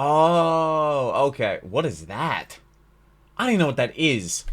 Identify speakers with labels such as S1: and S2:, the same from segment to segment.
S1: Oh, okay. What is that? I don't even know what that is.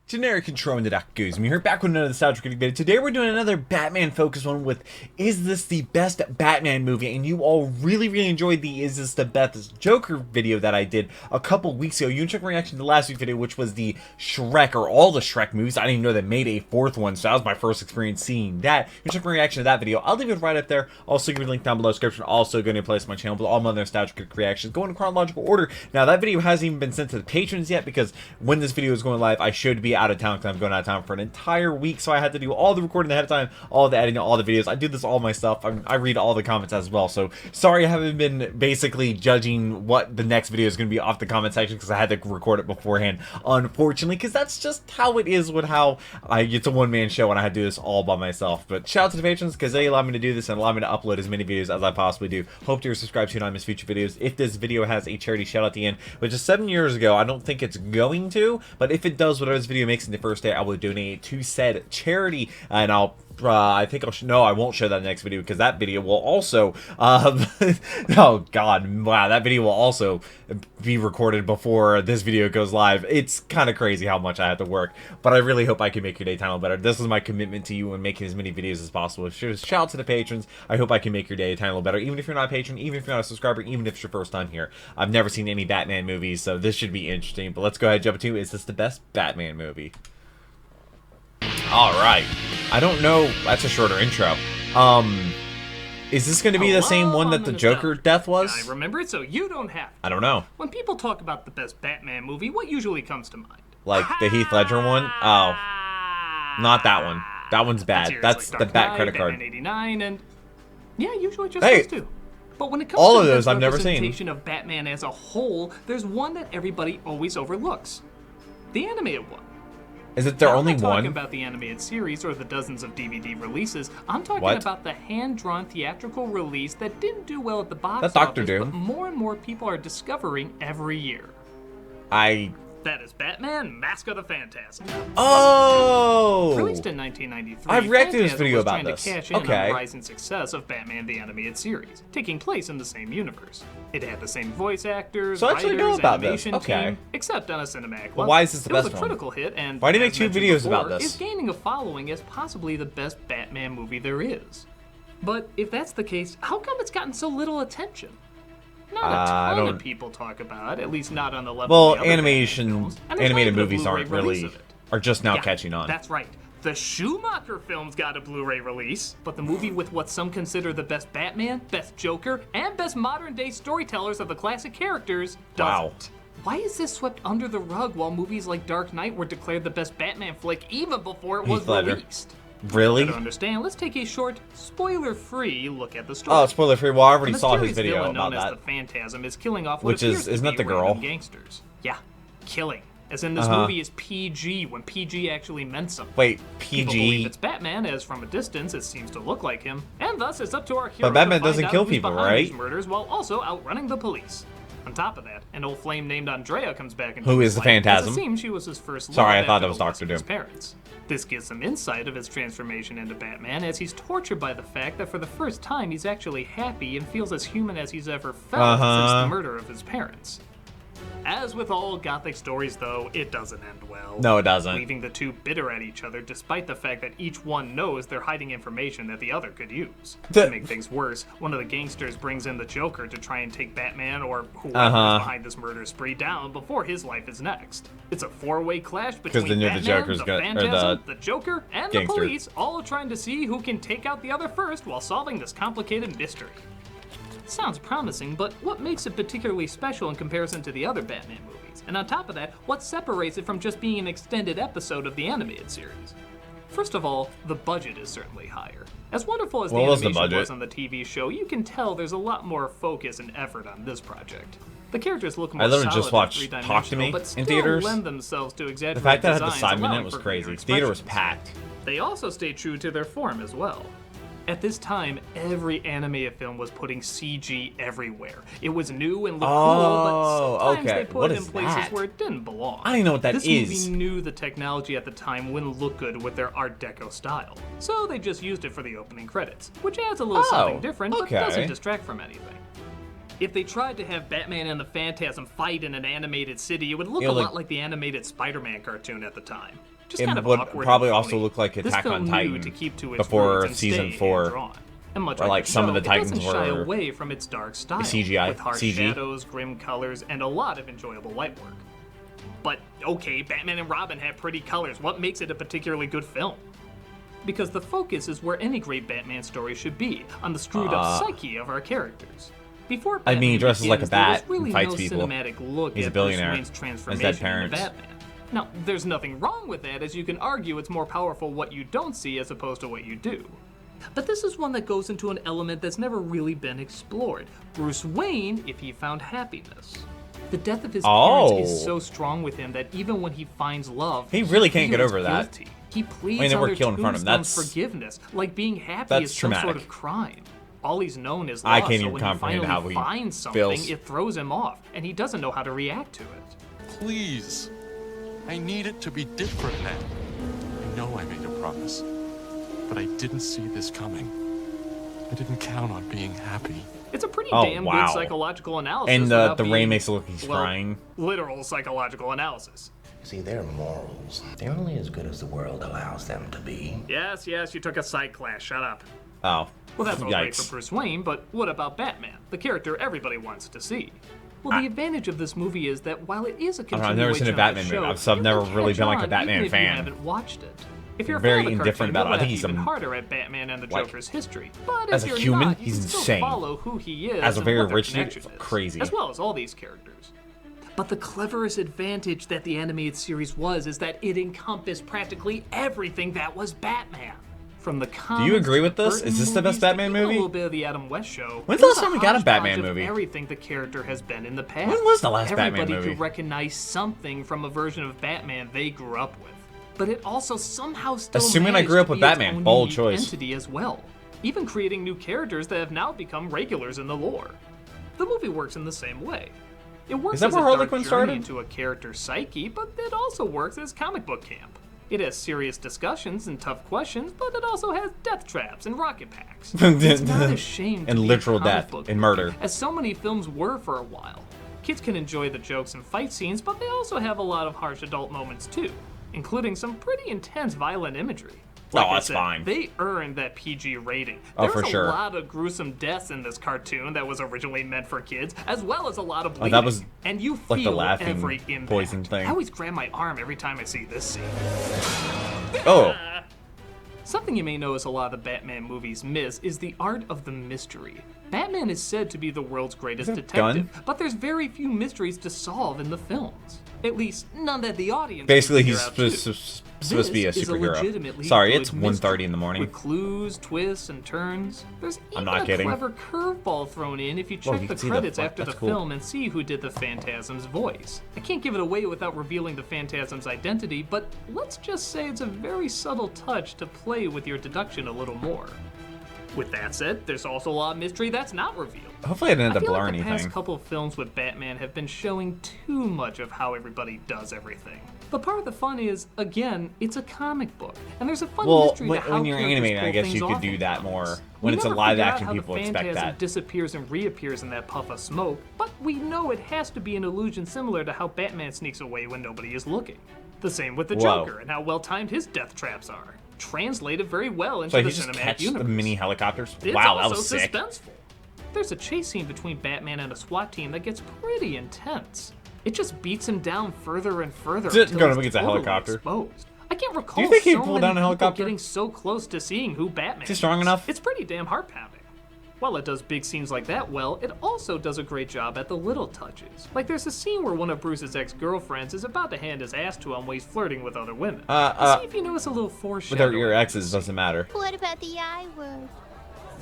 S1: Generic intro into that goes. We're back with another Nostalgia Critic video. Today we're doing another Batman focused one with Is This the Best Batman Movie? And you all really enjoyed the Is This the Best Joker video that I did a couple weeks ago. You can check my reaction to the last week's video, which was the Shrek, or all the Shrek movies. I didn't even know they made a fourth one, so that was my first experience seeing that. You can check my reaction to that video. I'll leave it right up there. Also, give me a link down below in the description. Also, going to place my channel with all my other Nostalgia Critic reactions. Go in chronological order. Now, that video hasn't even been sent to the patrons yet, because when this video is going live, I should be out of town because I'm going out of town for an entire week, so I had to do all the recording ahead of time, all the editing, all the videos. I do this all myself. I read all the comments as well, so sorry I haven't been basically judging what the next video is going to be off the comment section because I had to record it beforehand, unfortunately, because that's just how it is with how it's a one-man show and I had to do this all by myself. But shout out to the patrons because they allow me to do this and allow me to upload as many videos as I possibly do. Hope you're subscribed to not miss future videos. If this video has a charity shout out at the end, which is 7 years ago, I don't think it's going to, but if it does, whatever this video makes in the first day, I will donate to said charity, and I'll I think I'll no, I won't show that in the next video because that video will also oh god, wow, that video will also be recorded before this video goes live. It's kind of crazy how much I have to work, but I really hope I can make your day time better. This is my commitment to you and making as many videos as possible. Shout out to the patrons. I hope I can make your day time a little better, even if you're not a patron, even if you're not a subscriber, even if it's your first time here. I've never seen any Batman movies, so this should be interesting. But let's go ahead and jump into, is this the best Batman movie? Alright. I don't know. That's a shorter intro. Is this going to be the same one that the Joker death was?
S2: I remember it, so you don't have to.
S1: I don't know.
S2: When people talk about the best Batman movie, what usually comes to mind?
S1: Like the Heath Ledger one? Oh. Not that one. That one's bad. That's the Bat credit card.
S2: Batman 89, and yeah, usually just those two. But when it comes
S1: all
S2: to
S1: of
S2: the
S1: those I've never seen.
S2: representation of Batman as a whole, there's one that everybody always overlooks. The animated one.
S1: Is it their only
S2: one? I'm not talking
S1: one?
S2: about the animated series or the dozens of DVD releases. I'm talking about the hand-drawn theatrical release that didn't do well at the box office,
S1: Dr. Doom.
S2: but more and more people are discovering every year. That is Batman, Mask of the Phantasm.
S1: Oh!
S2: Released in 1993,
S1: I've reacted to this video
S2: was
S1: about
S2: trying
S1: this.
S2: to cash in on the rising success of Batman the Animated Series, taking place in the same universe. It had the same voice actors,
S1: So I actually know
S2: writers,
S1: about this.
S2: animation
S1: Okay.
S2: team, except on a cinematic level.
S1: But why is this the best
S2: It was a
S1: one?
S2: critical hit, and
S1: Why do you make
S2: as
S1: two
S2: mentioned
S1: videos about
S2: before,
S1: this?
S2: is gaining a following as possibly the best Batman movie there is. But if that's the case, how come it's gotten so little attention? Not a ton of people talk about it, at least not on the level of the other
S1: animated movies aren't really, are just now catching on.
S2: That's right. The Schumacher films got a Blu-ray release, but the movie with what some consider the best Batman, best Joker, and best modern-day storytellers of the classic characters doesn't. Why is this swept under the rug while movies like Dark Knight were declared the best Batman flick even before it was released?
S1: Really?
S2: To understand, let's take a short, spoiler-free look at the story.
S1: Oh, spoiler-free. Well, I already saw his video about
S2: known
S1: that.
S2: As the Phantasm is killing off what
S1: Which
S2: appears
S1: isn't
S2: to
S1: that
S2: be
S1: the girl?
S2: random gangsters. Yeah, killing. As in, this movie is PG when PG actually meant something.
S1: Wait,
S2: People believe
S1: PG?
S2: it's Batman, as from a distance it seems to look like him, and thus it's up to our hero
S1: But Batman
S2: to find
S1: doesn't
S2: out
S1: kill
S2: who's
S1: people,
S2: behind
S1: right?
S2: these murders while also outrunning the police. On top of that, an old flame named Andrea comes back into
S1: Who
S2: his
S1: is the
S2: life, as
S1: Phantasm?
S2: It seems she was his first love.
S1: Sorry, I thought
S2: after
S1: that was
S2: the loss
S1: Dr.
S2: of his
S1: Doom.
S2: parents. This gives some insight of his transformation into Batman, as he's tortured by the fact that for the first time he's actually happy and feels as human as he's ever felt since the murder of his parents. As with all Gothic stories, though, it doesn't end well.
S1: No, it doesn't.
S2: Leaving the two bitter at each other, despite the fact that each one knows they're hiding information that the other could use. To make things worse, one of the gangsters brings in the Joker to try and take Batman, or whoever is behind this murder spree, down before his life is next. It's a four-way clash between Batman, the Phantasm, the Joker, and the police, all trying to see who can take out the other first while solving this complicated mystery. Sounds promising, but what makes it particularly special in comparison to the other Batman movies? And on top of that, what separates it from just being an extended episode of the animated series? First of all, the budget is certainly higher. As wonderful as the animation was on the TV show, you can tell there's a lot more focus and effort on this project. The characters look more solid
S1: just watched Talk to Me
S2: but still
S1: in theaters.
S2: lend themselves to exaggerated
S1: The fact that I had the
S2: designs,
S1: side minute
S2: allowing
S1: was
S2: for
S1: crazy.
S2: greater
S1: Theater was
S2: expressions.
S1: packed.
S2: They also stay true to their form as well. At this time, every animated film was putting CG everywhere. It was new and looked cool, but sometimes they put it in places where it didn't belong.
S1: I don't even know what that
S2: is.
S1: This
S2: movie knew the technology at the time wouldn't look good with their Art Deco style, so they just used it for the opening credits, which adds a little something different, but doesn't distract from anything. If they tried to have Batman and the Phantasm fight in an animated city, it would look
S1: Yeah,
S2: a
S1: like-
S2: lot like the animated Spider-Man cartoon at the time. Just
S1: It
S2: kind of
S1: would
S2: awkward
S1: probably
S2: and
S1: also
S2: phony.
S1: look like
S2: This
S1: Attack on
S2: film knew
S1: Titan
S2: to keep to its
S1: before
S2: roots and
S1: season
S2: stay
S1: 4,
S2: hand-drawn. And much
S1: where,
S2: like
S1: like,
S2: the
S1: some of
S2: show,
S1: the Titans
S2: it doesn't shy
S1: were
S2: away from its dark style,
S1: CGI,
S2: with harsh
S1: CG.
S2: shadows, grim colors, and a lot of enjoyable light work. But okay, Batman and Robin have pretty colors. What makes it a particularly good film? Because the focus is where any great Batman story should be, on the screwed-up psyche of our characters. Before Batman
S1: he dresses like a
S2: begins, there was
S1: bat
S2: really
S1: and fights
S2: no
S1: people.
S2: cinematic look
S1: He's a
S2: at Bruce
S1: billionaire.
S2: Wayne's
S1: Has
S2: transformation
S1: dead
S2: into
S1: parents.
S2: Batman. Now, there's nothing wrong with that, as you can argue it's more powerful what you don't see as opposed to what you do. But this is one that goes into an element that's never really been explored. Bruce Wayne, if he found happiness. The death of his parents is so strong with him that even when he finds love,
S1: He really can't get
S2: feels
S1: over that.
S2: guilty. He pleads
S1: I mean, they
S2: on
S1: were
S2: their
S1: killed in front of him.
S2: tombstones
S1: That's-
S2: forgiveness, like being happy
S1: that's
S2: is some sort
S1: traumatic.
S2: of crime. All he's known is
S1: I
S2: loss,
S1: can't
S2: so
S1: even
S2: when
S1: comprehend
S2: he
S1: how
S2: finally
S1: he
S2: finds something,
S1: feels.
S2: it throws him off, and he doesn't know how to react to it.
S3: Please. I need it to be different now. I know I made a promise, but I didn't see this coming. I didn't count on being happy.
S2: It's a pretty
S1: Oh,
S2: damn
S1: wow.
S2: good psychological analysis.
S1: And
S2: without
S1: the rain
S2: being,
S1: makes it look like he's
S2: well,
S1: crying.
S2: Literal psychological analysis.
S4: See, their morals, they're only as good as the world allows them to be.
S2: Yes, you took a psych class. Shut up.
S1: Oh.
S2: Well, that's all great
S1: Yikes.
S2: for Bruce Wayne, but what about Batman, the character everybody wants to see? Well, the advantage of this movie is that while it is a
S1: know, I've
S2: continuation
S1: never seen a
S2: of
S1: Batman
S2: the show,
S1: movie, so I've
S2: you
S1: never
S2: can
S1: really
S2: catch
S1: been like a
S2: on
S1: Batman
S2: even if
S1: fan.
S2: you haven't watched it. If you're a
S1: Very
S2: fan of the
S1: indifferent
S2: cartoon,
S1: about it. I
S2: you'll
S1: think
S2: laugh
S1: he's
S2: even
S1: a-
S2: harder at Batman and the
S1: like,
S2: Joker's history. But
S1: as
S2: if
S1: a
S2: you're
S1: human,
S2: not, you
S1: he's
S2: can still
S1: insane.
S2: follow who he is
S1: As a
S2: and
S1: very
S2: what their
S1: rich dude,
S2: connection
S1: it's
S2: is,
S1: crazy.
S2: as well as all these characters. But the cleverest advantage that the animated series was is that it encompassed practically everything that was Batman. From the comics
S1: agree
S2: to
S1: with this?
S2: Burton
S1: Is this the best
S2: movies to
S1: Batman
S2: even
S1: movie?
S2: A little bit of the Adam West show.
S1: When's
S2: It
S1: the
S2: was
S1: last time we got a
S2: hodgepodge
S1: Batman
S2: of
S1: movie?
S2: Everything the character has been in the past.
S1: When was the last Batman
S2: Everybody
S1: movie?
S2: could recognize something from a version of Batman they grew up with. But it also somehow still
S1: Assuming I
S2: managed
S1: grew up
S2: to
S1: with
S2: be its
S1: Batman,
S2: own
S1: bold
S2: unique
S1: choice.
S2: entity as well, even creating new characters that have now become regulars in the lore. The movie works in the same way. It works
S1: Is that
S2: as
S1: where
S2: a
S1: Harley
S2: dark
S1: Quinn
S2: journey
S1: started?
S2: into a character's psyche, but it also works as comic book camp. It has serious discussions and tough questions, but it also has death traps and rocket packs. It's not ashamed to
S1: And
S2: be a
S1: literal
S2: comic
S1: death
S2: book
S1: and murder.
S2: as so many films were for a while. Kids can enjoy the jokes and fight scenes, but they also have a lot of harsh adult moments too, including some pretty intense violent imagery. Like I
S1: that's
S2: said,
S1: fine.
S2: They earned that PG rating.
S1: Oh,
S2: There
S1: for
S2: was
S1: sure.
S2: a lot of gruesome deaths in this cartoon that was originally meant for kids, as well as a lot of
S1: Oh,
S2: bleeding.
S1: that was
S2: and you
S1: like the
S2: feel
S1: laughing
S2: every impact.
S1: poison thing.
S2: I always grab my arm every time I see this scene.
S1: Oh.
S2: Something you may notice a lot of the Batman movies miss is the art of the mystery. Batman is said to be the world's greatest
S1: Is that
S2: detective,
S1: gun?
S2: but there's very few mysteries to solve in the films. At least, none that the audience
S1: Basically,
S2: can
S1: he's
S2: figure out,
S1: supposed to be a
S2: This is
S1: superhero.
S2: legitimately
S1: Sorry,
S2: good
S1: it's
S2: mystery,
S1: 1:30 in the morning.
S2: with clues, twists, and turns. There's even
S1: not
S2: a
S1: kidding.
S2: clever curveball thrown in if you check
S1: you
S2: the
S1: can see the
S2: credits
S1: flag.
S2: after the
S1: That's cool.
S2: film and see who did the Phantasm's voice. I can't give it away without revealing the Phantasm's identity, but let's just say it's a very subtle touch to play with your deduction a little more. With that said, there's also a lot of mystery that's not revealed.
S1: Hopefully I didn't
S2: I
S1: have to
S2: feel
S1: blur
S2: like the
S1: anything.
S2: past couple of films with Batman have been showing too much of how everybody does everything. But part of the fun is, again, it's a comic book, and there's a fun
S1: Well,
S2: mystery to how
S1: when you're
S2: characters
S1: animating, I
S2: pull
S1: guess
S2: things
S1: you could
S2: off
S1: do
S2: in
S1: that
S2: comics.
S1: more.
S2: We
S1: When it's a
S2: never
S1: live
S2: figure out
S1: action,
S2: how the
S1: people expect
S2: Phantasm
S1: that.
S2: disappears and reappears in that puff of smoke, but we know it has to be an illusion similar to how Batman sneaks away when nobody is looking. The same with the
S1: Whoa.
S2: Joker and how well timed his death traps are. Translated very well into
S1: So
S2: the
S1: he just
S2: cinematic
S1: catch
S2: universe.
S1: the mini helicopters?
S2: It's
S1: Wow, that
S2: also
S1: was sick.
S2: suspenseful. There's a chase scene between Batman and a SWAT team that gets pretty intense. It just beats him down further and further
S1: Just
S2: until
S1: go to
S2: he's
S1: get the
S2: totally
S1: helicopter.
S2: exposed. I can't recall
S1: think he'd
S2: so
S1: pull
S2: many
S1: down a
S2: people
S1: helicopter?
S2: getting so close to seeing who Batman
S1: Is he strong enough?
S2: It's pretty damn heart-pounding. While it does big scenes like that well, it also does a great job at the little touches. Like there's a scene where one of Bruce's ex-girlfriends is about to hand his ass to him while he's flirting with other women. See if you notice a little foreshadowing.
S1: Without your exes, doesn't matter.
S5: What about the I word?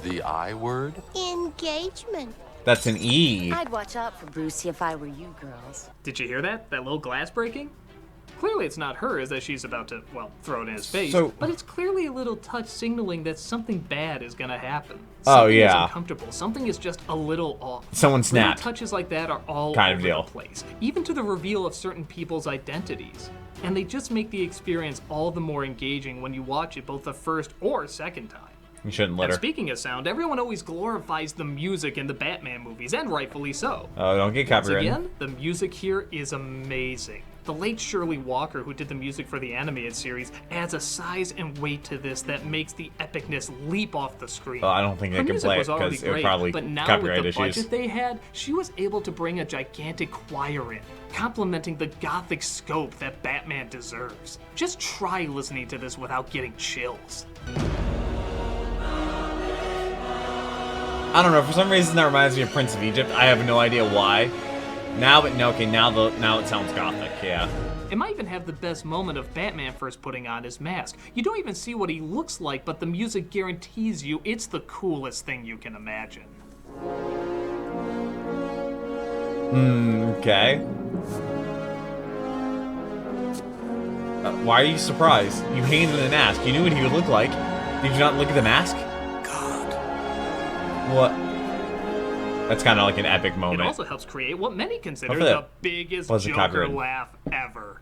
S3: The I word?
S5: Engagement.
S1: That's an E.
S6: I'd watch out for Brucey if I were you girls.
S2: Did you hear that? That little glass breaking? Clearly it's not hers as she's about to, well, throw it in his face,
S1: So-
S2: but it's clearly a little touch signaling that something bad is gonna happen.
S1: Oh,
S2: Something is
S1: yeah.
S2: uncomfortable. Something is just a little off.
S1: Someone
S2: Little
S1: snapped.
S2: touches like that are all
S1: Kind of
S2: over
S1: deal.
S2: the place, even to the reveal of certain people's identities. And they just make the experience all the more engaging when you watch it both the first or second time.
S1: You shouldn't
S2: And
S1: litter.
S2: speaking of sound, everyone always glorifies the music in the Batman movies, and rightfully so.
S1: Oh, don't get
S2: Once
S1: copyrighted.
S2: again, the music here is amazing. The late Shirley Walker, who did the music for the animated series, adds a size and weight to this that makes the epicness leap off the screen.
S1: Well, I don't think they
S2: Her
S1: can
S2: music
S1: play it
S2: was already
S1: because it would
S2: great,
S1: probably
S2: but now
S1: copyright
S2: with the
S1: issues.
S2: budget they had, she was able to bring a gigantic choir in, complementing the gothic scope that Batman deserves. Just try listening to this without getting chills.
S1: I don't know. For some reason, that reminds me of Prince of Egypt. I have no idea why. Now, but no. Okay, now it sounds gothic. Yeah.
S2: It might even have the best moment of Batman first putting on his mask. You don't even see what he looks like, but the music guarantees you it's the coolest thing you can imagine.
S1: Okay. Why are you surprised? You handed him the mask. You knew what he would look like. Did you not look at the mask?
S2: God.
S1: What? That's kind of like an epic
S2: It
S1: moment.
S2: also helps create what many consider
S1: Hopefully
S2: the
S1: that
S2: biggest
S1: wasn't
S2: Joker
S1: copyrighted.
S2: laugh ever.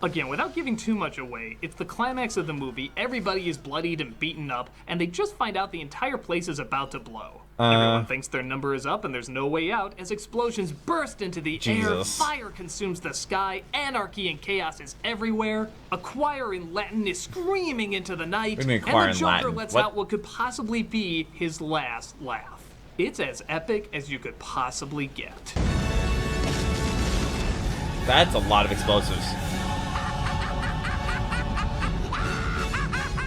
S2: Again, without giving too much away, it's the climax of the movie, everybody is bloodied and beaten up, and they just find out the entire place is about to blow. Everyone thinks their number is up and there's no way out as explosions burst into the air,
S1: Jesus.
S2: fire consumes the sky, anarchy and chaos is everywhere, a choir in Latin is screaming into the night,
S1: What do you mean,
S2: and
S1: choir
S2: the
S1: in
S2: Joker
S1: Latin?
S2: lets
S1: What?
S2: out what could possibly be his last laugh. It's as epic as you could possibly get.
S1: That's a lot of explosives.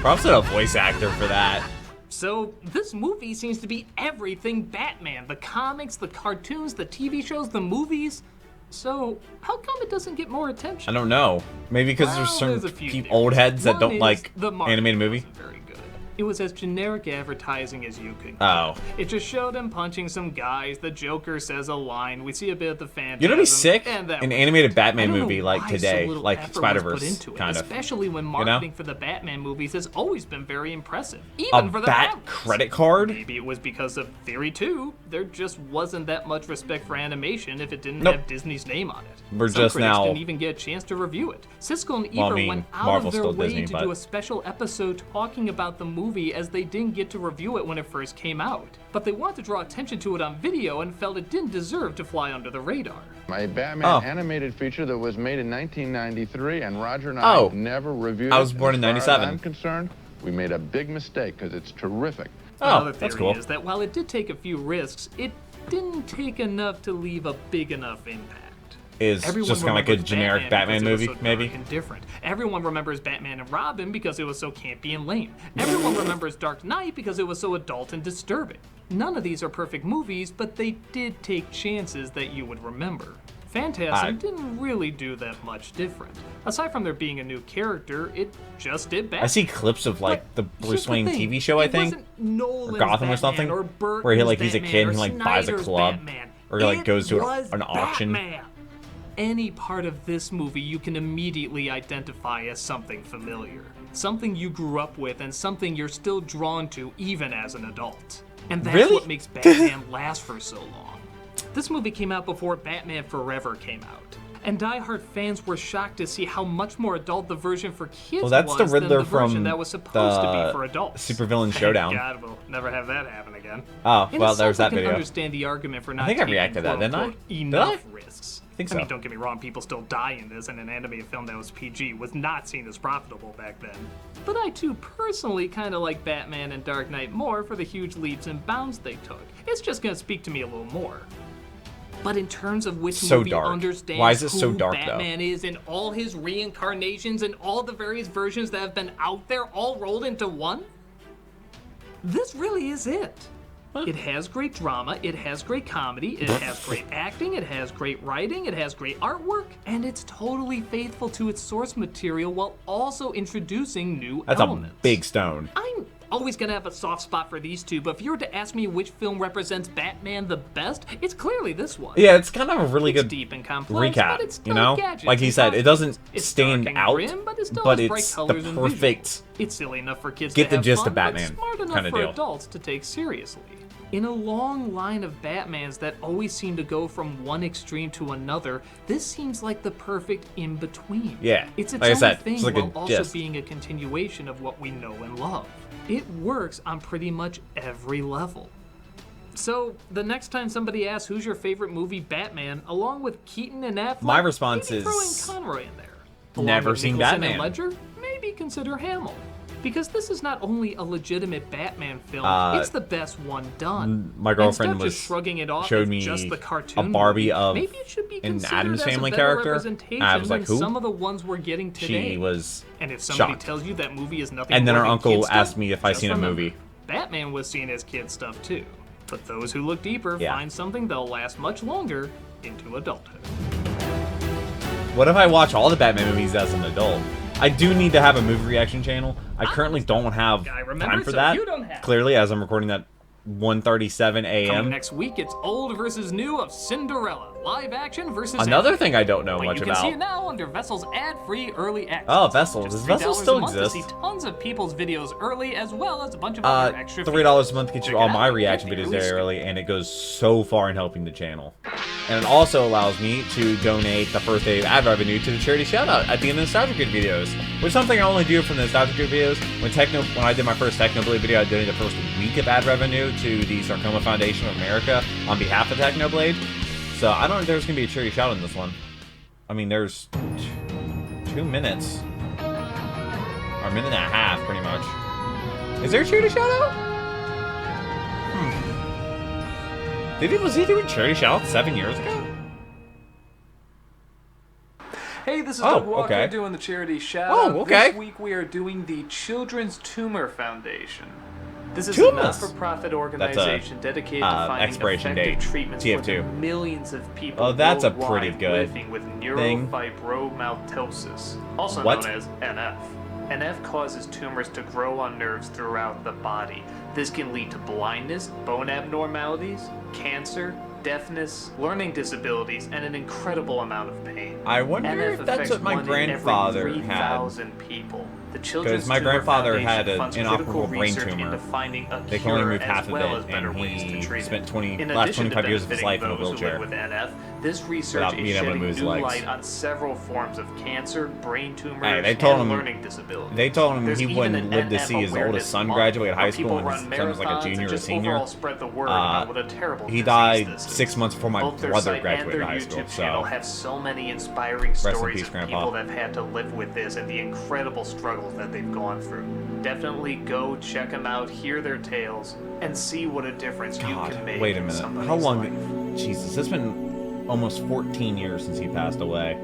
S1: Props to a voice actor for that.
S2: So, this movie seems to be everything Batman. The comics, the cartoons, the TV shows, the movies. So, how come it doesn't get more attention?
S1: I don't know. Maybe because
S2: Well,
S1: there's some
S2: a few
S1: old heads that
S2: One
S1: don't
S2: is
S1: like
S2: the marketing
S1: animated movie.
S2: wasn't very good. It was as generic advertising as you could.
S1: Oh.
S2: It just showed him punching some guys. The Joker says a line. We see a bit of the Phantasm.
S1: You know, it'd be sick.
S2: And that
S1: An
S2: was
S1: animated
S2: it.
S1: Batman
S2: I don't know
S1: movie like
S2: why so
S1: today,
S2: little
S1: like
S2: effort was
S1: Spider-Verse,
S2: put into it,
S1: kind of.
S2: especially when
S1: know?
S2: marketing for the Batman movies has always been very impressive.
S1: A
S2: Even for the
S1: Bat
S2: Batmans.
S1: credit card?
S2: Maybe it was because of Theory 2. There just wasn't that much respect for animation if it didn't
S1: Nope.
S2: have Disney's name on it.
S1: We're
S2: Some
S1: just
S2: critics
S1: now-
S2: didn't even get a chance to review it. Siskel and Ebert
S1: Well, I mean,
S2: went out
S1: Marvel's
S2: of their
S1: still
S2: way
S1: Disney,
S2: to
S1: but-
S2: do a special episode talking about the movie as they didn't get to review it when it first came out. But they wanted to draw attention to it on video and felt it didn't deserve to fly under the radar.
S7: A Batman
S1: Oh.
S7: animated feature that was made in 1993, and Roger and
S1: Oh.
S7: I never reviewed it.
S1: I was born in
S7: As far as
S1: 97.
S7: I'm concerned, we made a big mistake because it's terrific.
S1: Oh,
S2: Another
S1: that's
S2: theory
S1: cool.
S2: is that while it did take a few risks, it didn't take enough to leave a big enough impact.
S1: Is
S2: Everyone
S1: just kind of like a
S2: remembers
S1: generic Batman
S2: because it was
S1: movie,
S2: so dark
S1: maybe?
S2: and different. Everyone remembers Batman and Robin because it was so campy and lame. Everyone remembers Dark Knight because it was so adult and disturbing. None of these are perfect movies, but they did take chances that you would remember. Phantasm didn't really do that much different. Aside from there being a new character, it just did Batman.
S1: I see clips of like
S2: But
S1: the
S2: here's
S1: Bruce
S2: the
S1: Wayne
S2: thing,
S1: TV show, I
S2: it
S1: think,
S2: wasn't Nolan's
S1: or Gotham or
S2: Batman
S1: something,
S2: or
S1: where he
S2: Burton's
S1: like he's a
S2: Batman
S1: kid
S2: or
S1: and like buys a
S2: Snyder's
S1: club,
S2: Batman.
S1: or he like
S2: It
S1: goes to
S2: was
S1: an auction.
S2: Batman. Any part of this movie you can immediately identify as something familiar, something you grew up with, and something you're still drawn to even as an adult. And that's
S1: Really?
S2: what makes Batman last for so long. This movie came out before Batman Forever came out. And die-hard fans were shocked to see how much more adult the version for kids
S1: Well, that's the
S2: was than
S1: Riddler
S2: the version
S1: from
S2: that was supposed to
S1: the
S2: be for adults.
S1: Supervillain
S2: Thank
S1: Showdown.
S2: God, we'll never have that happen again.
S1: Oh,
S2: In
S1: well,
S2: a
S1: there's
S2: sense, I
S1: that
S2: can
S1: video.
S2: understand the argument for not
S1: think I
S2: taking,
S1: reacted to that, didn't I?
S2: quote-unquote,
S1: Did
S2: enough
S1: I?
S2: risks.
S1: think
S2: I mean,
S1: so.
S2: don't get me wrong, people still die in this, and an animated film that was PG was not seen as profitable back then. But I too personally kind of like Batman and Dark Knight more for the huge leaps and bounds they took. It's just gonna speak to me a little more. But in terms of which
S1: So
S2: movie
S1: dark.
S2: understands
S1: Why is it
S2: who
S1: so dark, though?
S2: Batman is and all his reincarnations and all the various versions that have been out there all rolled into one, this really is it. It has great drama, it has great comedy, it has great acting, it has great writing, it has great artwork, and it's totally faithful to its source material while also introducing new
S1: That's
S2: elements.
S1: a big stone.
S2: I'm always gonna have a soft spot for these two, but if you were to ask me which film represents Batman the best, it's clearly this one.
S1: Yeah, it's kind of a really
S2: It's
S1: good
S2: deep and complex,
S1: recap,
S2: but it's
S1: you
S2: still
S1: know?
S2: gadgets
S1: Like he
S2: and
S1: said, it doesn't
S2: costumes. It's
S1: stand
S2: dark and
S1: out,
S2: grim, but it still
S1: but
S2: has bright
S1: it's the
S2: colors and
S1: perfect
S2: visuals. It's silly enough for kids
S1: get
S2: to
S1: the
S2: have
S1: gist
S2: fun,
S1: of Batman
S2: but smart enough
S1: kinda
S2: for
S1: deal.
S2: adults to take seriously. In a long line of Batmans that always seem to go from one extreme to another, this seems like the perfect in-between.
S1: Yeah,
S2: It's its
S1: like I
S2: own
S1: said,
S2: thing
S1: it's like a
S2: while also
S1: gist.
S2: being a continuation of what we know and love. It works on pretty much every level. So, the next time somebody asks who's your favorite movie Batman, along with Keaton and Affleck,
S1: My response
S2: maybe
S1: is
S2: throw in Conroy in there. Along
S1: never
S2: with
S1: seen
S2: Nicholson
S1: Batman.
S2: And Ledger, maybe consider Hamill. Because this is not only a legitimate Batman film, it's the best one done.
S1: My girlfriend
S2: Instead of just shrugging it off
S1: showed
S2: as
S1: me
S2: just the cartoon
S1: a Barbie
S2: movie,
S1: of
S2: maybe it should be
S1: an
S2: considered
S1: Addams
S2: as
S1: Family
S2: a better
S1: character.
S2: representation
S1: I was like,
S2: than
S1: who?
S2: some of the ones we're getting today.
S1: She was
S2: And if somebody
S1: shocked.
S2: tells you that movie is nothing
S1: And then
S2: more
S1: her
S2: than
S1: uncle
S2: kid stuff,
S1: asked me if I
S2: just
S1: seen a
S2: remember,
S1: movie.
S2: Batman was seen as kid stuff too. But those who look deeper
S1: Yeah.
S2: find something that'll last much longer into adulthood.
S1: What if I watch all the Batman movies as an adult? I do need to have a movie reaction channel. I currently don't have time for that.
S2: You don't have.
S1: Clearly, as I'm recording that 1:37
S2: Coming
S1: a.m.
S2: next week, it's old versus new of Cinderella. Live action versus
S1: Another
S2: animated.
S1: thing I don't know
S2: But
S1: much
S2: you can see
S1: about.
S2: it now under Vessel's ad-free early access.
S1: Oh, Vessel.
S2: Just
S1: Does Vessel
S2: $3
S1: still
S2: a month
S1: exist?
S2: To see tons of people's videos early, as well as a bunch of other extra
S1: $3 a month gets
S2: Check
S1: you
S2: it
S1: all
S2: out.
S1: my
S2: Get
S1: reaction
S2: the
S1: videos
S2: early
S1: very
S2: scoop.
S1: early, and it goes so far in helping the channel. And it also allows me to donate the first day of ad revenue to the charity shoutout at the end of the Nostalgia Grid videos, which is something I only do from the Nostalgia Grid videos. When I did my first Technoblade video, I donated the first week of ad revenue to the Sarcoma Foundation of America on behalf of Technoblade. So I don't know if there's going to be a charity shout in this one. I mean, there's 2 minutes. Or a minute and a half, pretty much. Is there a charity shout out? Was he doing charity shout out 7 years ago?
S2: Hey, this is
S1: Oh,
S2: Doug Walker
S1: okay.
S2: doing the charity shout
S1: Oh, okay.
S2: This week we are doing the Children's Tumor Foundation. This is
S1: Tumors?
S2: a not-for-profit organization dedicated to finding
S1: expiration
S2: effective
S1: date.
S2: treatments for the
S1: TF2.
S2: millions of people
S1: Oh, that's a
S2: worldwide
S1: pretty good
S2: living with
S1: thing.
S2: neurofibromatosis, also
S1: What?
S2: known as NF. NF causes tumors to grow on nerves throughout the body. This can lead to blindness, bone abnormalities, cancer, deafness, learning disabilities, and an incredible amount of pain.
S1: I wonder
S2: NF
S1: if that's
S2: affects
S1: what my
S2: one in every
S1: grandfather had.
S2: 3,000 people. The Children's
S1: Because my
S2: Tumor
S1: grandfather
S2: Foundation
S1: had an
S2: funds
S1: inoperable
S2: critical
S1: brain
S2: research
S1: tumor.
S2: into finding a
S1: They can only
S2: cure
S1: remove half
S2: as
S1: of
S2: well
S1: it,
S2: as better
S1: and
S2: ways to
S1: he
S2: treat
S1: spent
S2: it.
S1: 20
S2: In
S1: last
S2: addition to
S1: 25 years of his
S2: benefiting
S1: life in a
S2: those who
S1: wheelchair.
S2: live with NF, this research
S1: Without
S2: is
S1: being able to
S2: shedding
S1: move his
S2: new
S1: legs.
S2: light on several forms of cancer, brain tumors,
S1: Hey, they told
S2: and
S1: him-
S2: learning disabilities.
S1: They told him
S2: There's
S1: he
S2: even
S1: wouldn't
S2: an
S1: live to
S2: NF
S1: see his
S2: awareness
S1: oldest son
S2: month
S1: graduate
S2: where
S1: high school
S2: people
S1: and
S2: run
S1: turn like a
S2: marathons
S1: junior
S2: and
S1: or
S2: just
S1: senior.
S2: overall spread the word about what a terrible
S1: He
S2: disease
S1: died
S2: this is.
S1: 6 months before my
S2: Both their
S1: brother
S2: site
S1: graduated
S2: and their
S1: high school,
S2: YouTube channel
S1: so
S2: have so many inspiring
S1: in
S2: stories
S1: peace,
S2: of
S1: Grandpa.
S2: people that have had to live with this and the incredible struggles that they've gone through. Definitely go check them out, hear their tales, and see what a difference you
S1: God,
S2: can make
S1: wait a
S2: in
S1: minute.
S2: somebody's
S1: How long?
S2: life.
S1: Jesus, it's been almost 14 years since he passed away.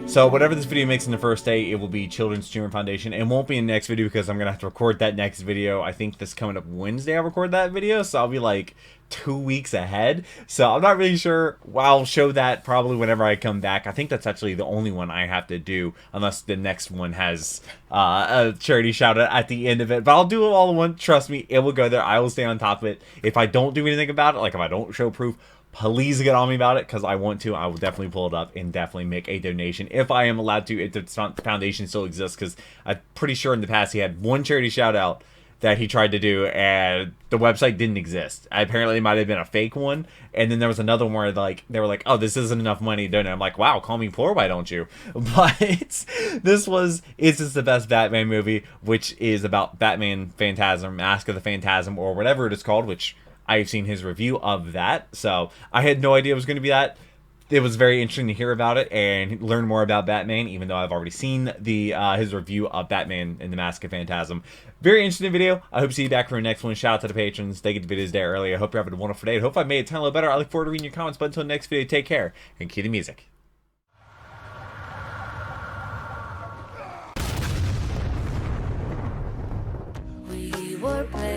S1: So whatever this video makes in the first day, it will be Children's Tumor Foundation. It won't be in the next video because I'm going to have to record that next video. I think this coming up Wednesday I'll record that video, so I'll be like 2 weeks ahead. So I'm not really sure. I'll show that probably whenever I come back. I think that's actually the only one I have to do unless the next one has a charity shout out at the end of it. But I'll do it all in one. Trust me, it will go there. I will stay on top of it. If I don't do anything about it, like if I don't show proof, please get on me about it because I want to. I will definitely pull it up and definitely make a donation if I am allowed to. If the foundation still exists, because I'm pretty sure in the past he had one charity shout out that he tried to do and the website didn't exist. Apparently it might have been a fake one, and then there was another one where like they were like, oh, this isn't enough money to donate. I'm like, wow, call me poor, why don't you? But it's just the best Batman movie, which is about Batman Phantasm, Mask of the Phantasm, or whatever it is called, which I've seen his review of that, so I had no idea it was going to be that. It was very interesting to hear about it and learn more about Batman, even though I've already seen the his review of Batman and the Mask of Phantasm. Very interesting video. I hope to see you back for the next one. Shout out to the patrons. They get the videos there early. I hope you're having a wonderful day. I hope I made it a little better. I look forward to reading your comments. But until the next video, take care and cue the music.
S6: We were playing